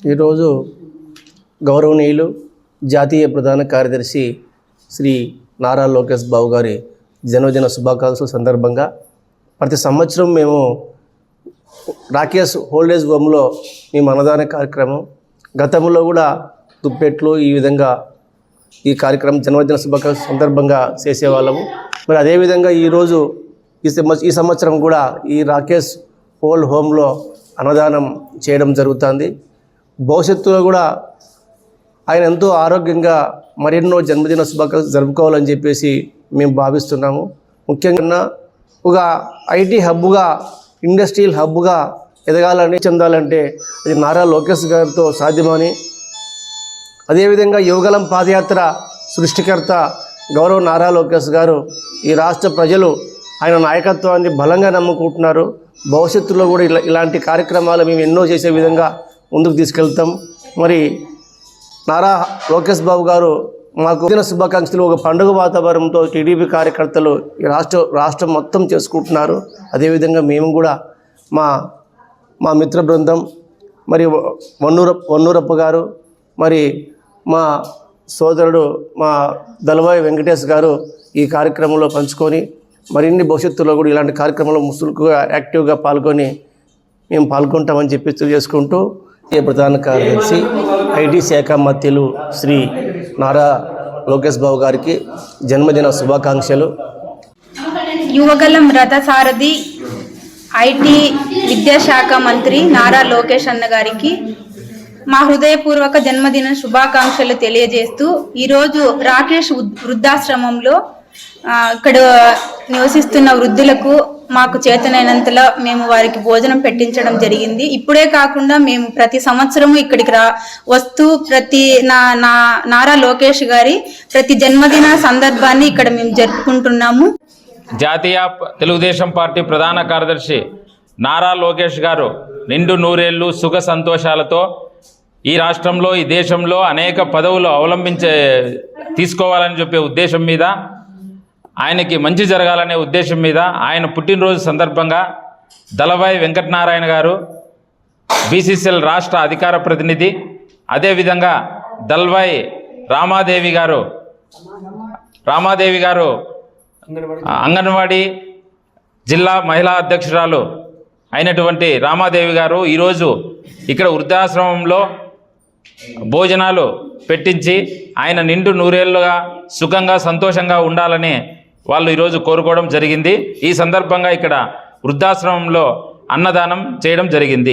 ఈరోజు గౌరవనీయులు జాతీయ ప్రధాన కార్యదర్శి శ్రీ నారా లోకేష్ బాబు గారి జన్మదిన శుభాకాంక్షల సందర్భంగా ప్రతి సంవత్సరం మేము రాకేష్ ఓల్డేజ్ హోమ్లో మేము అన్నదాన కార్యక్రమం గతంలో కూడా దుప్పెట్లు ఈ విధంగా ఈ కార్యక్రమం జన్మదిన శుభాకాంక్షల సందర్భంగా చేసేవాళ్ళము. మరి అదేవిధంగా ఈరోజు ఈ సంవత్సరం కూడా ఈ రాకేష్ ఓల్డ్ హోమ్లో అన్నదానం చేయడం జరుగుతుంది. భవిష్యత్తులో కూడా ఆయన ఎంతో ఆరోగ్యంగా మరెన్నో జన్మదిన శుభాకాంక్షలు జరుపుకోవాలని చెప్పేసి మేము భావిస్తున్నాము. ముఖ్యంగా ఒక ఐటీ హబ్గా, ఇండస్ట్రియల్ హబ్గా ఎదగాలని చెందాలంటే అది నారా లోకేష్ గారితో సాధ్యమని, అదేవిధంగా యువగలం పాదయాత్ర సృష్టికర్త గౌరవ నారా లోకేష్ గారు ఈ రాష్ట్ర ప్రజలు ఆయన నాయకత్వాన్ని బలంగా నమ్ముకుంటున్నారు. భవిష్యత్తులో కూడా ఇలాంటి కార్యక్రమాలు మేము ఎన్నో చేసే విధంగా ముందుకు తీసుకెళ్తాం. మరి నారా లోకేష్ బాబు గారు మాకు దిన శుభాకాంక్షలు ఒక పండుగ వాతావరణంతో టీడీపీ కార్యకర్తలు ఈ రాష్ట్రం మొత్తం చేసుకుంటున్నారు. అదేవిధంగా మేము కూడా మా మిత్ర బృందం, మరి వన్నూరప్ప గారు, మరి మా సోదరుడు మా దళవాయి వెంకటేష్ గారు ఈ కార్యక్రమంలో పంచుకొని మరిన్ని భవిష్యత్తులో కూడా ఇలాంటి కార్యక్రమంలో ముసులుగా యాక్టివ్గా పాల్గొని మేము పాల్గొంటామని చెప్పి తెలియజేసుకుంటూ ప్రధాన కార్యదర్శి ఐటీ శాఖ మంత్రులు శ్రీ నారా లోకేష్ బాబు గారికి జన్మదిన శుభాకాంక్షలు. యువగలం రథసారథి ఐటీ విద్యాశాఖ మంత్రి నారా లోకేష్ అన్న గారికి మా హృదయపూర్వక జన్మదిన శుభాకాంక్షలు తెలియజేస్తూ ఈరోజు రాకేష్ వృద్ధాశ్రమంలో ఇక్కడ నివసిస్తున్న వృద్ధులకు మాకు చేతనైనంతలో మేము వారికి భోజనం పెట్టించడం జరిగింది. ఇప్పుడే కాకుండా మేము ప్రతి సంవత్సరము ఇక్కడికి వస్తూ నారా లోకేష్ గారి ప్రతి జన్మదిన సందర్భాన్ని ఇక్కడ మేము జరుపుకుంటున్నాము. జాతీయ తెలుగుదేశం పార్టీ ప్రధాన కార్యదర్శి నారా లోకేష్ గారు నిండు నూరేళ్లు సుఖ సంతోషాలతో ఈ రాష్ట్రంలో, ఈ దేశంలో అనేక పదవులు తీసుకోవాలని చెప్పే ఉద్దేశం మీద, ఆయనకి మంచి జరగాలనే ఉద్దేశం మీద ఆయన పుట్టినరోజు సందర్భంగా దళవాయి వెంకటనారాయణ గారు బీసీసీఎల్ రాష్ట్ర అధికార ప్రతినిధి, అదేవిధంగా దళవాయి రామాదేవి గారు అంగన్వాడీ జిల్లా మహిళా అధ్యక్షురాలు అయినటువంటి రామాదేవి గారు ఈరోజు ఇక్కడ వృద్ధాశ్రమంలో భోజనాలు పెట్టించి ఆయన నిండు నూరేళ్లుగా సుఖంగా సంతోషంగా ఉండాలని వాళ్ళు ఈరోజు కోరుకోవడం జరిగింది. ఈ సందర్భంగా ఇక్కడ వృద్ధాశ్రమంలో అన్నదానం చేయడం జరిగింది.